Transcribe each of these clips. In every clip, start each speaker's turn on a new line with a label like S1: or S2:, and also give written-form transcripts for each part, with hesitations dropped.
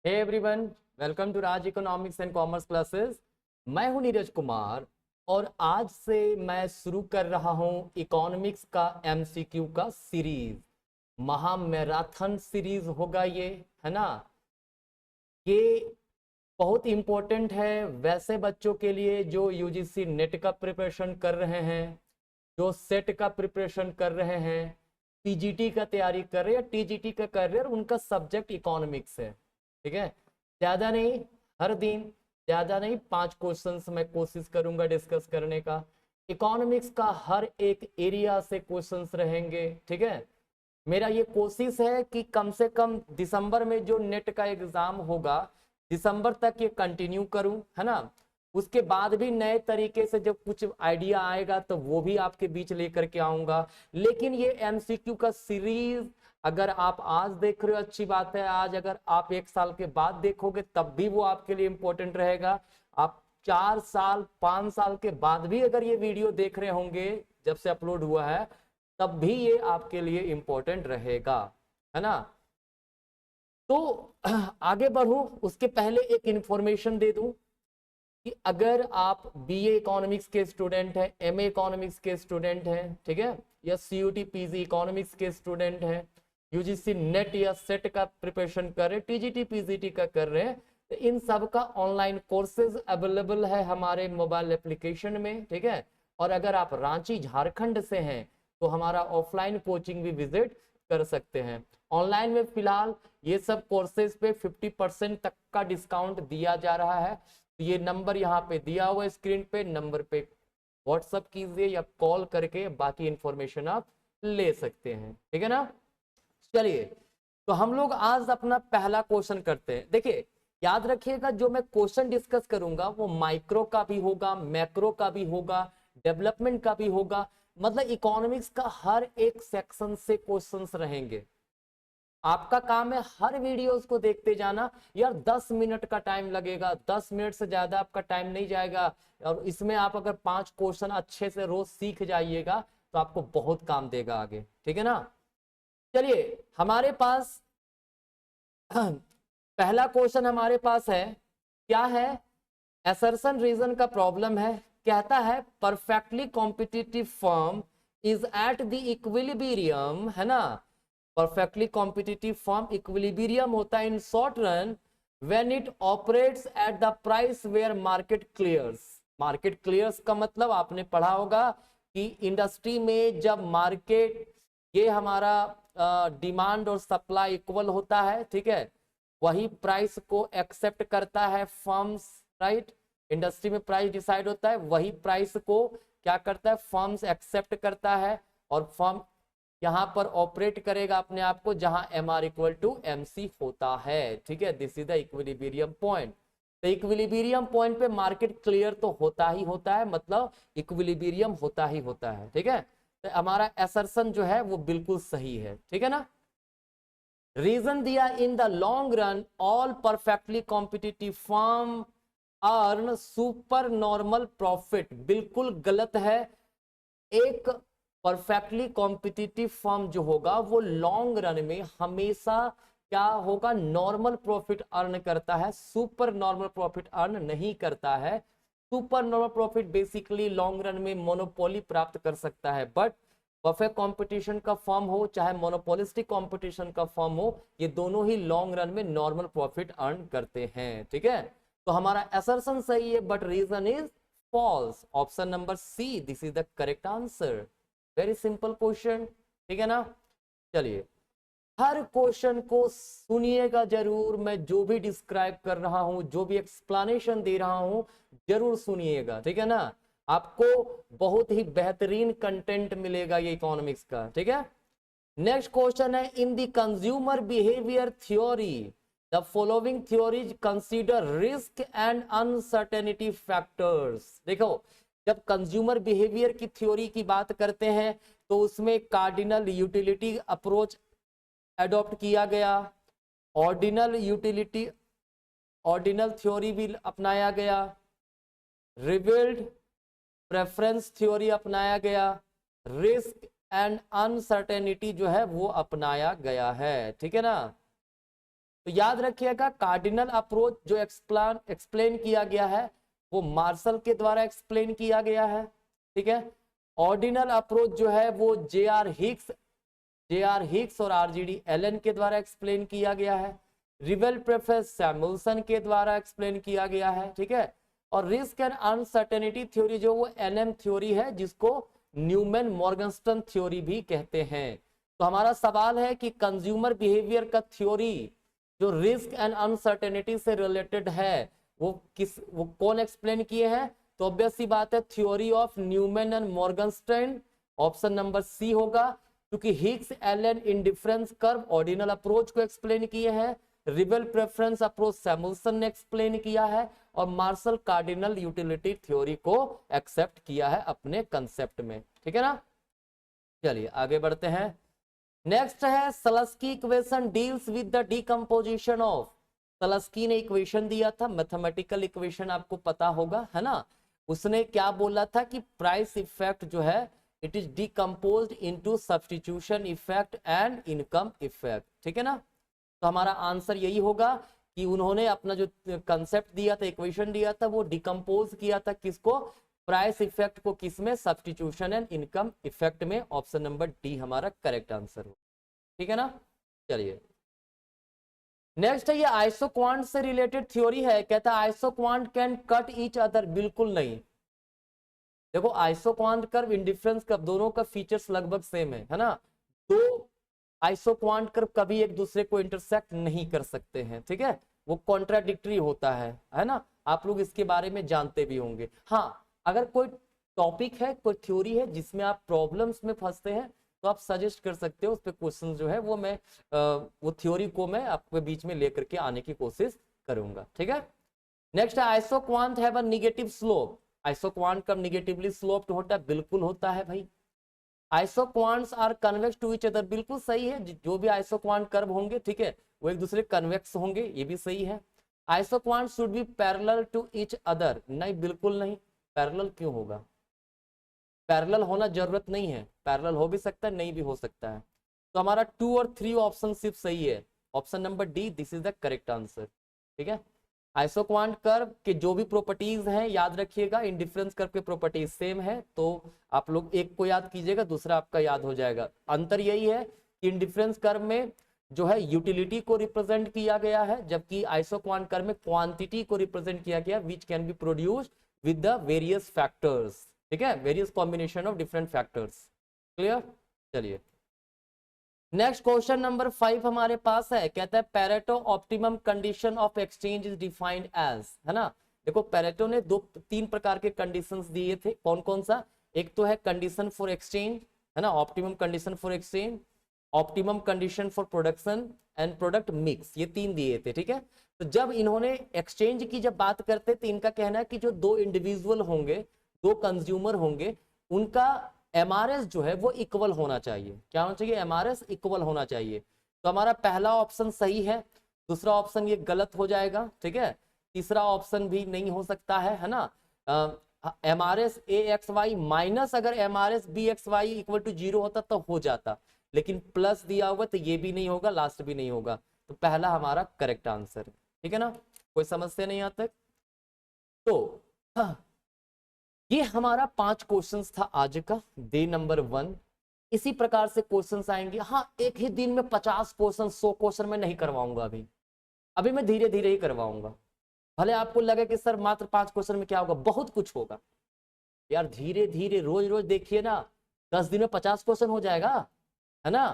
S1: Hey everyone, welcome to Raj economics and commerce classes. मैं हूं नीरज कुमार और आज से मैं शुरू कर रहा हूं इकोनॉमिक्स का एमसीक्यू का सीरीज। महा मैराथन सीरीज होगा ये, है ना। ये बहुत इंपॉर्टेंट है वैसे बच्चों के लिए जो यूजीसी नेट का प्रिपरेशन कर रहे हैं, जो सेट का प्रिपरेशन कर रहे हैं, पीजीटी का तैयारी कर रहे हैं या टीजीटी का कर रहे हैं और उनका सब्जेक्ट इकोनॉमिक्स है। ठीक है, ज्यादा नहीं, हर दिन ज्यादा नहीं, 5 क्वेश्चंस मैं कोशिश करूंगा डिस्कस करने का। इकोनॉमिक्स का हर एक एरिया से क्वेश्चंस रहेंगे। ठीक है, मेरा ये कोशिश है कि कम से कम दिसंबर में जो नेट का एग्जाम होगा दिसंबर तक ये कंटिन्यू करूं, है ना। उसके बाद भी नए तरीके से जब कुछ आइडिया आएगा तो वो भी आपके बीच लेकर के आऊंगा। लेकिन ये एमसीक्यू का सीरीज अगर आप आज देख रहे हो अच्छी बात है, आज अगर आप 1 साल के बाद देखोगे तब भी वो आपके लिए इंपॉर्टेंट रहेगा। आप 4 साल 5 साल के बाद भी अगर ये वीडियो देख रहे होंगे जब से अपलोड हुआ है तब भी ये आपके लिए इंपॉर्टेंट रहेगा, है ना। तो आगे बढ़ूं उसके पहले एक इंफॉर्मेशन दे दूं कि अगर आप बीए इकोनॉमिक्स के स्टूडेंट हैं, एमए इकोनॉमिक्स के स्टूडेंट हैं, ठीक है, या सीयूटी पीजी इकोनॉमिक्स के स्टूडेंट हैं, यूजीसी नेट या सेट का प्रिपरेशन कर रहे हैं, टीजीटी पीजीटी का कर रहे हैं, तो इन सब का ऑनलाइन कोर्सेज अवेलेबल है हमारे मोबाइल एप्लीकेशन में। ठीक है, और अगर आप रांची झारखंड से हैं तो हमारा ऑफलाइन कोचिंग भी विजिट कर सकते हैं। ऑनलाइन में फिलहाल ये सब कोर्सेज पे 50% तक का डिस्काउंट दिया जा रहा है। तो ये नंबर यहाँ पे दिया हुआ है स्क्रीन पे, नंबर पे व्हाट्सअप कीजिए या कॉल करके बाकी इंफॉर्मेशन आप ले सकते हैं। ठीक है ना। चलिए, तो हम लोग आज अपना पहला क्वेश्चन करते हैं। देखिए, याद रखिएगा जो मैं क्वेश्चन डिस्कस करूंगा वो माइक्रो का भी होगा, मैक्रो का भी होगा, डेवलपमेंट का भी होगा। मतलब इकोनॉमिक्स का हर एक सेक्शन से क्वेश्चंस रहेंगे। आपका काम है हर वीडियोस को देखते जाना। यार 10 मिनट का टाइम लगेगा, 10 मिनट से ज्यादा आपका टाइम नहीं जाएगा। और इसमें आप अगर 5 क्वेश्चन अच्छे से रोज सीख जाइएगा तो आपको बहुत काम देगा आगे। ठीक है ना। चलिए, हमारे पास पहला क्वेश्चन हमारे पास है, क्या है, असर्शन रीजन का प्रॉब्लम है। कहता है perfectly competitive firm is at the equilibrium, है ना। परफेक्टली कॉम्पिटिटिव फर्म इक्विलिब्रियम होता है in short run when it operates at the price where market clears. Market clears का मतलब आपने पढ़ा होगा कि इंडस्ट्री में जब मार्केट, ये हमारा डिमांड और सप्लाई इक्वल होता है, ठीक है, वही प्राइस को एक्सेप्ट करता है फर्म्स, राइट। इंडस्ट्री में प्राइस डिसाइड होता है, वही प्राइस को क्या करता है, फर्म्स एक्सेप्ट करता है। और फर्म यहां पर ऑपरेट करेगा अपने आप को जहां M R equal to M C होता है। ठीक है, this is the equilibrium point. तो इक्विलिब्रियम पॉइंट पे मार्केट क्लियर तो होता ही होता है, मतलब इक्विलिब्रियम होता ही होता है। ठीक है, तो हमारा असर्शन जो है वो बिल्कुल सही है। ठीक है ना। रीजन दिया, in the long run all perfectly competitive firm earn super normal profit. बिल्कुल गलत है। एक परफेक्टली कॉम्पिटिटिव फर्म जो होगा वो लॉन्ग रन में हमेशा क्या होगा, नॉर्मल प्रॉफिट अर्न करता है, सुपर नॉर्मल प्रॉफिट अर्न नहीं करता है। Super normal profit basically long run में मोनोपोली प्राप्त कर सकता है, बट परफेक्ट कंपटीशन का फर्म हो चाहे मोनोपोलिस्टिक कंपटीशन का फर्म हो, ये दोनों ही लॉन्ग रन में नॉर्मल प्रॉफिट अर्न करते हैं। ठीक है, तो हमारा असर्शन सही है but reason is false. Option number C, this is the correct answer. Very simple question. ठीक है ना। चलिए, हर क्वेश्चन को सुनिएगा जरूर, मैं जो भी डिस्क्राइब कर रहा हूं, जो भी एक्सप्लेनेशन दे रहा हूं, जरूर सुनिएगा। ठीक है ना, आपको बहुत ही बेहतरीन कंटेंट मिलेगा ये इकोनॉमिक्स का। ठीक है, नेक्स्ट क्वेश्चन है, in the consumer behaviour theory the following theories consider risk and uncertainty factors. देखो, जब कंज्यूमर बिहेवियर की थ्योरी की बात करते हैं तो उसमें कार्डिनल यूटिलिटी अप्रोच एडॉप्ट किया गया, ऑर्डिनल यूटिलिटी, ऑर्डिनल थ्योरी भी अपनाया गया, रिवेल्ड प्रेफरेंस थ्योरी अपनाया गया, रिस्क एंड अनसर्टेनिटी जो है वो अपनाया गया है। ठीक है ना। तो याद रखिएगा कार्डिनल अप्रोच जो एक्सप्लेन किया गया है वो मार्शल के द्वारा एक्सप्लेन किया गया है, ठीक है। ऑर्डिनल अप्रोच जो है वो जे आर हिक्स और आरजीडी एलन के द्वारा एक्सप्लेन किया गया है। रिवेल प्रेफरेंस सैमुअल्सन के द्वारा एक्सप्लेन किया गया है, ठीक है। और रिस्क एंड अनसर्टेनिटी थ्योरी जो वो एनएम थ्योरी है जिसको न्यूमैन मॉर्गनस्टर्न थ्योरी भी कहते हैं। तो हमारा सवाल है कि कंज्यूमर बिहेवियर का थ्योरी जो रिस्क एंड अनसर्टेनिटी से रिलेटेड है वो कौन एक्सप्लेन किए हैं? तो ऑब्वियस सी बात है theory of Neumann and Morgenstern, option number C होगा, क्योंकि Hicks Allen indifference curve ordinal approach को एक्सप्लेन किए हैं, रिबेल प्रेफरेंस अप्रोच सैमुअल्सन ने एक्सप्लेन किया है और मार्शल कार्डिनल यूटिलिटी थ्योरी को एक्सेप्ट किया है अपने कंसेप्ट में, ठीक है ना। चलिए आगे बढ़ते हैं। नेक्स्ट है Slutsky equation deals with the decomposition of. Slutsky ने इक्वेशन दिया था, मैथमेटिकल इक्वेशन आपको पता होगा, है ना। उसने क्या बोला था कि प्राइस इफेक्ट जो है it is decomposed into substitution effect and income effect, ठीक है ना। तो हमारा आंसर यही होगा कि उन्होंने अपना जो कंसेप्ट दिया था, इक्वेशन दिया था, वो डिकम्पोज किया था किसको? प्राइस इफेक्ट को किसमें? सब्स्टिट्यूशन एंड इनकम इफेक्ट में। ऑप्शन नंबर डी हमारा करेक्ट आंसर हो, ठीक है ना। चलिए नेक्स्ट है ये आइसोक्वांट से रिलेटेड थ्योरी है। कहता है isoquant can cut each other. बिल्कुल नहीं। देखो आइसोक्वांट कर्व, इंडिफरेंस कर्व, दोनों का फीचर्स लगभग सेम है ना। दो आइसोक्वांट कर्व कभी एक दूसरे को इंटरसेक्ट नहीं कर सकते हैं, ठीक है। वो कॉन्ट्राडिक्टरी होता है ना। आप लोग इसके बारे में जानते भी होंगे। हाँ, अगर कोई टॉपिक है, कोई थ्योरी है जिसमें आप प्रॉब्लम्स में फंसते हैं तो आप सजेस्ट कर सकते हो, उस पर क्वेश्चन जो है वो मैं वो थ्योरी को मैं आपके बीच में लेकर के आने की कोशिश करूंगा, ठीक है। नेक्स्ट है isoquant have a negative slope. Isoquant कब निगेटिवली स्लोप्ड होता है? बिल्कुल होता है भाई। Isoquants are convex to each other. बिल्कुल सही है, जो भी आइसोक्वांट कर्व होंगे, ठीक है, वो एक दूसरे कन्वेक्स होंगे, ये भी सही है। Isoquant should be parallel to each other. नहीं, बिल्कुल नहीं। पैरेलल क्यों होगा? पैरेलल होना जरूरत नहीं है, पैरेलल हो भी सकता है, नहीं भी हो सकता है। तो हमारा 2 और 3 ऑप्शन सिर्फ सही है। Option number D this is the correct answer, ठीक है। आइसोक्वांट कर्व के जो भी प्रॉपर्टीज हैं याद रखिएगा, इंडिफरेंस कर्व के प्रॉपर्टीज सेम है, तो आप लोग एक को याद कीजिएगा, दूसरा आपका याद हो जाएगा। अंतर यही है कि इंडिफरेंस कर्व में जो है यूटिलिटी को रिप्रेजेंट किया गया है, जबकि आइसोक्वांट कर्व में क्वांटिटी को रिप्रेजेंट किया गया, which can be produced with the various factors, ठीक है, various combination of different factors. Clear? चलिए नेक्स्ट क्वेश्चन नंबर 5 हमारे पास है। कहता है Pareto optimum condition of exchange is defined as, है ना। देखो पैरेटो ने 3 प्रकार के कंडीशंस दिए थे। कौन कौन सा? एक तो है कंडीशन फॉर एक्सचेंज, है ना, optimum condition for exchange, optimum condition for production and product mix, ये 3 दिए थे, ठीक है। तो जब इन्होंने एक्सचेंज की जब बात करते तो इनका कहना है कि जो 2 इंडिविजुअल होंगे, 2 कंज्यूमर होंगे, उनका एमआरएस जो है वो इक्वल होना चाहिए। क्या होना चाहिए? एमआरएस इक्वल होना चाहिए। तो हमारा पहला ऑप्शन सही है, दूसरा ऑप्शन ये गलत हो जाएगा, ठीक है। तीसरा ऑप्शन भी नहीं हो सकता है ना। MRS A X Y minus अगर MRS B X Y equal to 0 होता तो हो जाता, लेकिन प्लस दिया हुआ तो ये भी नहीं होगा, लास्ट भी नहीं होगा। तो पहला हमारा करेक्ट आंसर, ठीक है ना। कोई समस्या नहीं आता। तो ये हमारा 5 क्वेश्चंस था आज का, डे नंबर 1। इसी प्रकार से क्वेश्चंस आएंगे। हाँ, एक ही दिन में 50 क्वेश्चन 100 क्वेश्चन में नहीं करवाऊंगा। अभी मैं धीरे धीरे ही करवाऊंगा। भले आपको लगे कि सर मात्र 5 क्वेश्चन में क्या होगा, बहुत कुछ होगा यार। धीरे धीरे रोज रोज देखिए ना, 10 दिन में 50 क्वेश्चन हो जाएगा, है ना।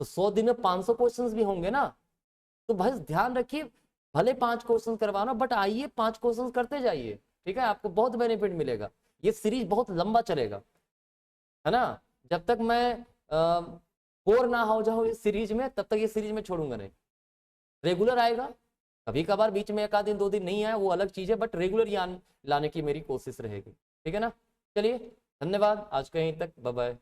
S1: तो 100 दिन में 500 क्वेश्चन भी होंगे ना। तो भाई ध्यान रखिए, भले 5 क्वेश्चन करवाना, बट आइए 5 क्वेश्चन करते जाइए, ठीक है। आपको बहुत बेनिफिट मिलेगा। ये सीरीज बहुत लंबा चलेगा, है ना। जब तक मैं बोर ना हो जाऊं इस सीरीज में, तब तक ये सीरीज में छोड़ूंगा नहीं। रेगुलर आएगा, कभी कभार बीच में 1 आध दिन 2 दिन नहीं आया वो अलग चीज है, बट रेगुलर लाने की मेरी कोशिश रहेगी, ठीक है ना। चलिए धन्यवाद, आज का यहीं तक, बाय बाय।